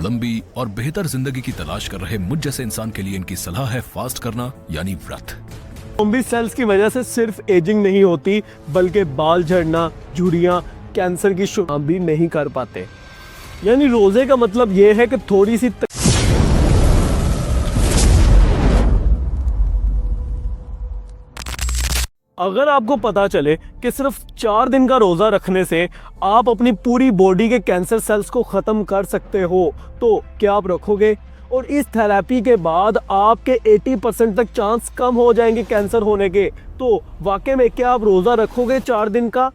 लंबी और बेहतर जिंदगी की तलाश कर रहे मुझ जैसे इंसान के लिए इनकी सलाह है फास्ट करना यानी व्रत। ज़ॉम्बी सेल्स की वजह से सिर्फ एजिंग नहीं होती बल्कि बाल झड़ना, झुर्रियां, कैंसर की शुरुआत भी नहीं कर पाते। यानी रोजे का मतलब ये है कि थोड़ी सी अगर आपको पता चले कि सिर्फ 4 दिन का रोजा रखने से आप अपनी पूरी बॉडी के कैंसर सेल्स को खत्म कर सकते हो, तो क्या आप रखोगे? और इस थेरेपी के बाद आपके 80% तक चांस कम हो जाएंगे कैंसर होने के, तो वाकई में क्या आप रोजा रखोगे 4 दिन का?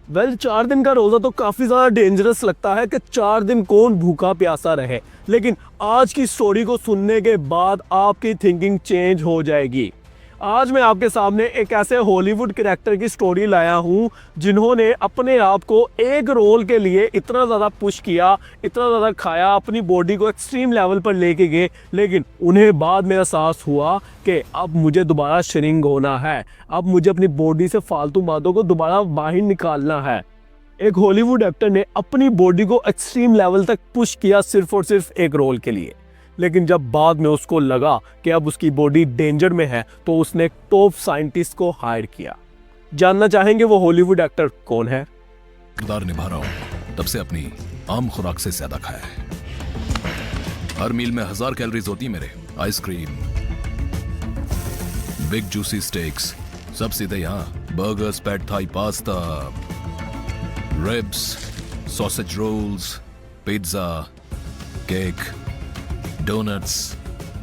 4 दिन का रोजा तो काफी ज्यादा डेंजरस लगता है कि 4 दिन कौन भूखा प्यासा रहे, लेकिन आज की स्टोरी को सुनने के बाद आपकी थिंकिंग चेंज हो जाएगी। आज मैं आपके सामने एक ऐसे हॉलीवुड कैरेक्टर की स्टोरी लाया हूं जिन्होंने अपने आप को एक रोल के लिए इतना ज़्यादा पुश किया, इतना ज़्यादा खाया, अपनी बॉडी को एक्सट्रीम लेवल पर लेके गए, लेकिन उन्हें बाद में एहसास हुआ कि अब मुझे दोबारा श्रिंक होना है, अब मुझे अपनी बॉडी से फालतू बातों को दोबारा बाहर निकालना है। एक हॉलीवुड एक्टर ने अपनी बॉडी को एक्सट्रीम लेवल तक पुश किया सिर्फ और सिर्फ एक रोल के लिए, लेकिन जब बाद में उसको लगा कि अब उसकी बॉडी डेंजर में है तो उसने एक टॉप साइंटिस्ट को हायर किया। जानना चाहेंगे वो हॉलीवुड एक्टर कौन है? किरदार निभा रहा हूं तब से अपनी आम खुराक से ज्यादा खाया है। हर मील में 1000 कैलोरीज होती है मेरे। आइसक्रीम, बिग जूसी स्टेक्स, सब सीधे यहाँ। Burgers, pad thai, pasta, ribs, sausage rolls, pizza, cake, donuts,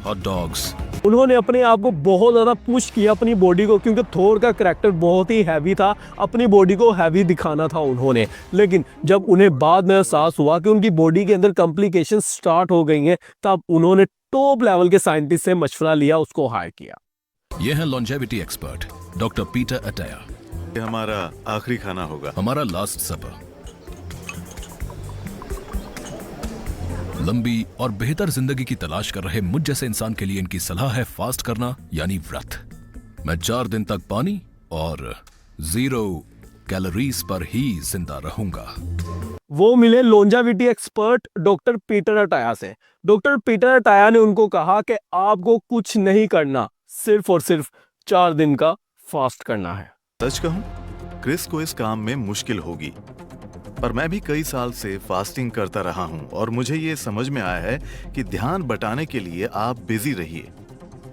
hot dogs. उन्होंने अपने आप को बहुत ज़्यादा पुश किया अपनी बॉडी को, क्योंकि थोर का करैक्टर बहुत ही हैवी था, अपनी बॉडी को हैवी दिखाना था उन्होंने। लेकिन जब उन्हें बाद में एहसास हुआ कि उनकी बॉडी के अंदर कॉम्प्लिकेशन स्टार्ट हो गई हैं, तब उन्होंने टॉप लेवल के साइंटिस्ट से मशवरा लिया, उसको हायर किया। ये है लॉन्जेविटी एक्सपर्ट डॉक्टर पीटर अटाया। ये हमारा आखिरी खाना होगा, हमारा लास्ट सपर। लंबी और बेहतर जिंदगी की तलाश कर रहे मुझ जैसे इंसान के लिए इनकी सलाह है फास्ट करना यानी व्रत। मैं 4 दिन तक पानी और 0 कैलोरीज पर ही जिंदा रहूंगा। वो मिले लॉन्जेविटी एक्सपर्ट डॉक्टर पीटर अटाया से। डॉक्टर पीटर अटाया ने उनको कहा कि आपको कुछ नहीं करना, सिर्फ और सिर्फ 4 दिन का फास्ट करना है। सच कहूं, क्रिस को इस काम में मुश्किल होगी, पर मैं भी कई साल से फास्टिंग करता रहा हूं और मुझे ये समझ में आया है कि ध्यान बटाने के लिए आप बिजी रहिए।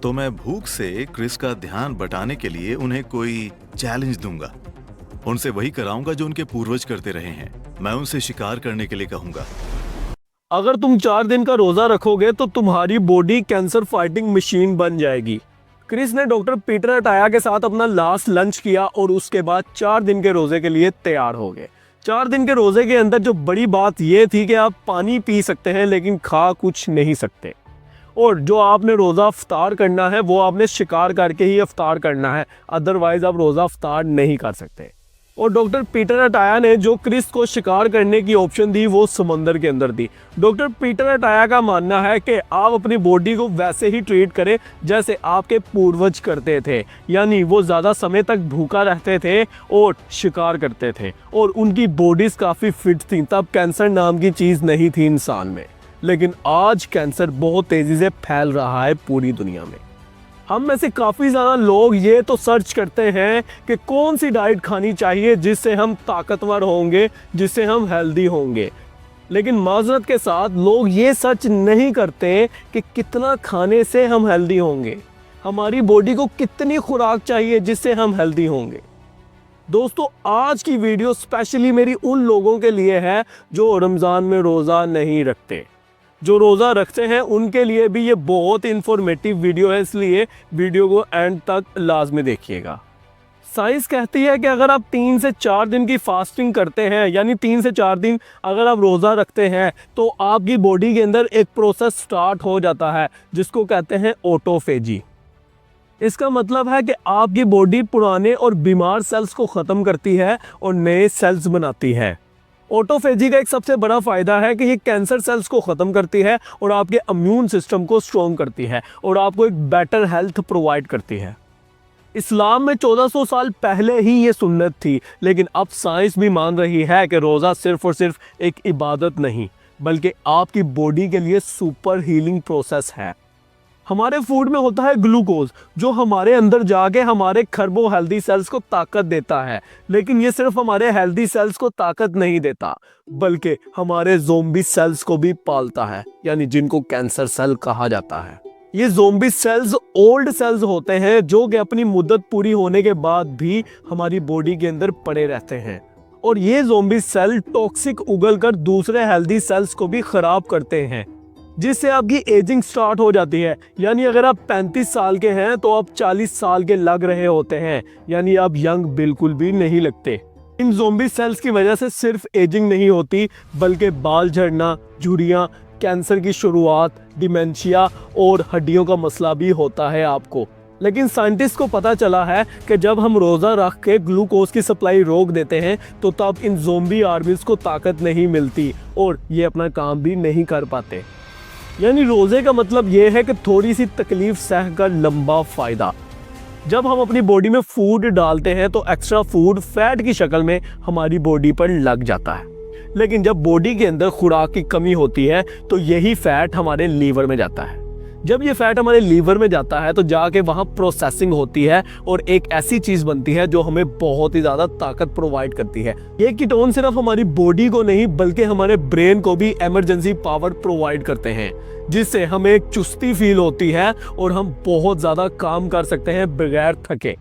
तो मैं भूख से क्रिस का ध्यान बटाने के लिए उन्हें कोई चैलेंज दूंगा। उनसे वही कराऊंगा जो उनके पूर्वज करते रहे हैं। मैं उनसे शिकार करने के लिए कहूंगा। अगर तुम 4 दिन का रोजा रखोगे तो तुम्हारी बॉडी कैंसर फाइटिंग मशीन बन जाएगी। क्रिस ने डॉक्टर पीटर अटाया के साथ अपना लास्ट लंच किया और उसके बाद 4 दिन के रोजे के लिए तैयार हो गए। 4 दिन के रोजे के अंदर जो बड़ी बात यह थी कि आप पानी पी सकते हैं लेकिन खा कुछ नहीं सकते, और जो आपने रोज़ा इफ्तार करना है वो आपने शिकार करके ही इफ्तार करना है, अदरवाइज आप रोज़ा इफ्तार नहीं कर सकते। और डॉक्टर पीटर अटाया ने जो क्रिस को शिकार करने की ऑप्शन दी वो समंदर के अंदर दी। डॉक्टर पीटर अटाया का मानना है कि आप अपनी बॉडी को वैसे ही ट्रीट करें जैसे आपके पूर्वज करते थे, यानी वो ज़्यादा समय तक भूखा रहते थे और शिकार करते थे और उनकी बॉडीज़ काफ़ी फिट थी। तब कैंसर नाम की चीज़ नहीं थी इंसान में, लेकिन आज कैंसर बहुत तेज़ी से फैल रहा है पूरी दुनिया में। हम में से काफ़ी ज़्यादा लोग ये तो सर्च करते हैं कि कौन सी डाइट खानी चाहिए जिससे हम ताकतवर होंगे, जिससे हम हेल्दी होंगे, लेकिन माजरत के साथ लोग ये सर्च नहीं करते कि कितना खाने से हम हेल्दी होंगे, हमारी बॉडी को कितनी खुराक चाहिए जिससे हम हेल्दी होंगे। दोस्तों, आज की वीडियो स्पेशली मेरी उन लोगों के लिए है जो रमज़ान में रोज़ा नहीं रखते। जो रोज़ा रखते हैं उनके लिए भी ये बहुत इंफॉर्मेटिव वीडियो है, इसलिए वीडियो को एंड तक लाजमी देखिएगा। साइंस कहती है कि अगर आप 3 से 4 दिन की फास्टिंग करते हैं, यानी 3 से 4 दिन अगर आप रोज़ा रखते हैं, तो आपकी बॉडी के अंदर एक प्रोसेस स्टार्ट हो जाता है जिसको कहते हैं ऑटोफेजी। इसका मतलब है कि आपकी बॉडी पुराने और बीमार सेल्स को ख़त्म करती है और नए सेल्स बनाती है। ऑटोफेजी का एक सबसे बड़ा फ़ायदा है कि ये कैंसर सेल्स को ख़त्म करती है और आपके इम्यून सिस्टम को स्ट्रॉन्ग करती है और आपको एक बेटर हेल्थ प्रोवाइड करती है। इस्लाम में 1400 साल पहले ही ये सुन्नत थी, लेकिन अब साइंस भी मान रही है कि रोज़ा सिर्फ़ और सिर्फ एक इबादत नहीं बल्कि आपकी बॉडी के लिए सुपर हीलिंग प्रोसेस है। हमारे फूड में होता है ग्लूकोज, जो हमारे अंदर जाके हमारे खरबों हेल्दी सेल्स को ताकत देता है। लेकिन ये सिर्फ हमारे हेल्दी सेल्स को ताकत नहीं देता, बल्कि हमारे ज़ोंबी सेल्स को भी पालता है, यानी जिनको कैंसर सेल कहा जाता है। ये ज़ोंबी सेल्स ओल्ड सेल्स होते हैं जो कि अपनी मुद्दत पूरी होने के बाद भी हमारी बॉडी के अंदर पड़े रहते हैं, और ये ज़ोंबी सेल टॉक्सिक उगलकर दूसरे हेल्दी सेल्स को भी खराब करते हैं, जिससे आपकी एजिंग स्टार्ट हो जाती है। यानी अगर आप 35 साल के हैं तो आप 40 साल के लग रहे होते हैं, यानी आप यंग बिल्कुल भी नहीं लगते। इन ज़ोंबी सेल्स की वजह से सिर्फ एजिंग नहीं होती, बल्कि बाल झड़ना, झुर्रियाँ, कैंसर की शुरुआत, डिमेंशिया और हड्डियों का मसला भी होता है आपको। लेकिन साइंटिस्ट को पता चला है कि जब हम रोज़ा रख के ग्लूकोज की सप्लाई रोक देते हैं तो तब इन ज़ोंबी आर्मीज को ताकत नहीं मिलती और ये अपना काम भी नहीं कर पाते। यानी रोज़े का मतलब ये है कि थोड़ी सी तकलीफ सह कर लंबा फ़ायदा। जब हम अपनी बॉडी में फूड डालते हैं तो एक्स्ट्रा फूड फैट की शक्ल में हमारी बॉडी पर लग जाता है, लेकिन जब बॉडी के अंदर खुराक की कमी होती है तो यही फैट हमारे लीवर में जाता है। जब ये फैट हमारे लीवर में जाता है तो जाके वहाँ प्रोसेसिंग होती है और एक ऐसी चीज़ बनती है जो हमें बहुत ही ज़्यादा ताकत प्रोवाइड करती है। ये कीटोन सिर्फ हमारी बॉडी को नहीं बल्कि हमारे ब्रेन को भी इमरजेंसी पावर प्रोवाइड करते हैं, जिससे हमें एक चुस्ती फील होती है और हम बहुत ज़्यादा काम कर सकते हैं बगैर थके।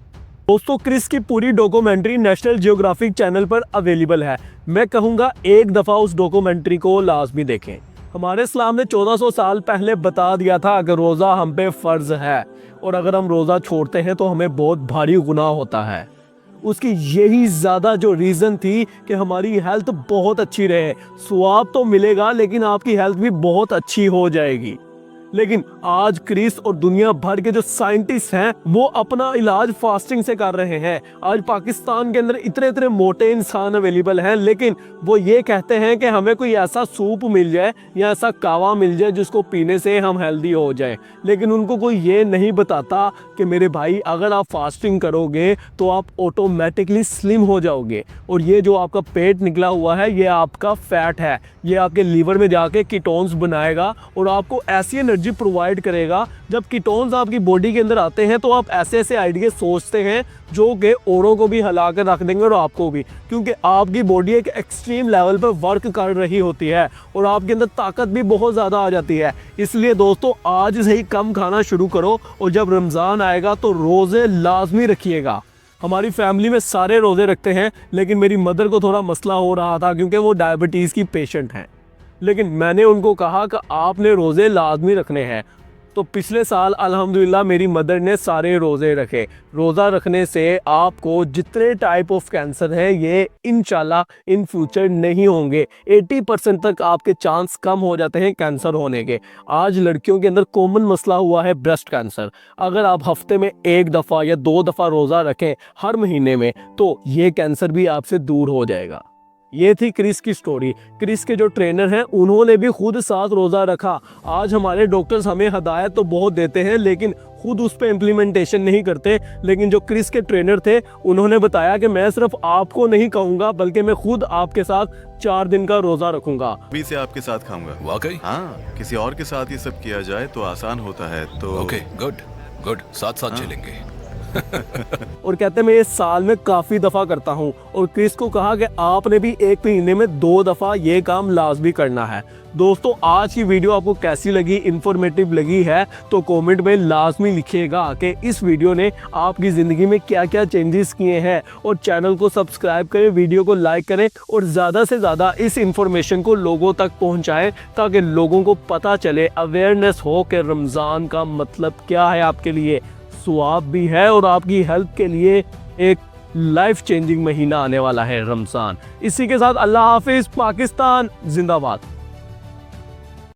दोस्तों, क्रिस की पूरी डॉक्यूमेंट्री नेशनल जियोग्राफिक चैनल पर अवेलेबल है। मैं कहूँगा एक दफ़ा उस डॉक्यूमेंट्री को लाजमी देखें। हमारे इस्लाम ने 1400 साल पहले बता दिया था कि रोज़ा हम पे फ़र्ज़ है, और अगर हम रोज़ा छोड़ते हैं तो हमें बहुत भारी गुनाह होता है। उसकी यही ज़्यादा जो रीज़न थी कि हमारी हेल्थ बहुत अच्छी रहे। स्वाब तो मिलेगा लेकिन आपकी हेल्थ भी बहुत अच्छी हो जाएगी। लेकिन आज क्रिस और दुनिया भर के जो साइंटिस्ट हैं वो अपना इलाज फास्टिंग से कर रहे हैं। आज पाकिस्तान के अंदर इतने इतने मोटे इंसान अवेलेबल हैं, लेकिन वो ये कहते हैं कि हमें कोई ऐसा सूप मिल जाए या ऐसा कावा मिल जाए जिसको पीने से हम हेल्दी हो जाए। लेकिन उनको कोई ये नहीं बताता कि मेरे भाई, अगर आप फास्टिंग करोगे तो आप ऑटोमेटिकली स्लिम हो जाओगे, और ये जो आपका पेट निकला हुआ है ये आपका फैट है। ये आपके लीवर में जाके कीटोन्स बनाएगा और आपको ऐसी एनर्जी प्रोवाइड करेगा। जब कीटोन्स आपकी बॉडी के अंदर आते हैं तो आप ऐसे ऐसे आइडिया सोचते हैं जो कि औरों को भी हिला कर रख देंगे और आपको भी, क्योंकि आपकी बॉडी एक एक्सट्रीम लेवल पर वर्क कर रही होती है और आपके अंदर ताकत भी बहुत ज़्यादा आ जाती है। इसलिए दोस्तों, आज से ही कम खाना शुरू करो और जब रमज़ान आएगा तो रोज़े लाजमी रखिएगा। हमारी फैमिली में सारे रोज़े रखते हैं, लेकिन मेरी मदर को थोड़ा मसला हो रहा था क्योंकि वो डायबिटीज़ की पेशेंट हैं। लेकिन मैंने उनको कहा कि आपने रोज़े लाजमी रखने हैं, तो पिछले साल अल्हम्दुलिल्लाह मेरी मदर ने सारे रोज़े रखे। रोज़ा रखने से आपको जितने टाइप ऑफ कैंसर है ये इंशाल्लाह इन फ्यूचर नहीं होंगे। 80% तक आपके चांस कम हो जाते हैं कैंसर होने के। आज लड़कियों के अंदर कॉमन मसला हुआ है ब्रेस्ट कैंसर। अगर आप हफ्ते में 1 दफ़ा या 2 दफ़ा रोज़ा रखें हर महीने में तो ये कैंसर भी आपसे दूर हो जाएगा। ये थी क्रिस की स्टोरी। क्रिस के जो ट्रेनर हैं उन्होंने भी खुद 7 रोज़ा रखा। आज हमारे डॉक्टर्स हमें हदायत तो बहुत देते हैं लेकिन खुद उस पर इम्प्लीमेंटेशन नहीं करते। लेकिन जो क्रिस के ट्रेनर थे उन्होंने बताया कि मैं सिर्फ आपको नहीं कहूँगा बल्कि मैं खुद आपके साथ 4 दिन का रोज़ा रखूँगा। अभी से आपके साथ खाऊंगा। वाकई? हाँ, किसी और के साथ ये सब किया जाए तो आसान होता है। तो ओके, गुड गुड, साथ साथ चलेंगे। और कहते हैं मैं ये साल में काफ़ी दफ़ा करता हूँ। और क्रिस को कहा कि आपने भी 1 महीने में 2 दफ़ा ये काम लाजमी करना है। दोस्तों, आज की वीडियो आपको कैसी लगी, इन्फॉर्मेटिव लगी है तो कमेंट में लाजमी लिखिएगा कि इस वीडियो ने आपकी ज़िंदगी में क्या क्या चेंजेस किए हैं। और चैनल को सब्सक्राइब करें, वीडियो को लाइक करें और ज़्यादा से ज़्यादा इस इन्फॉर्मेशन को लोगों तक पहुँचाएँ ताकि लोगों को पता चले, अवेयरनेस हो कि रमज़ान का मतलब क्या है आपके लिए, स्वाब भी है और आपकी हेल्थ के लिए एक लाइफ चेंजिंग महीना आने वाला है रमज़ान। इसी के साथ अल्लाह हाफिज़। पाकिस्तान जिंदाबाद।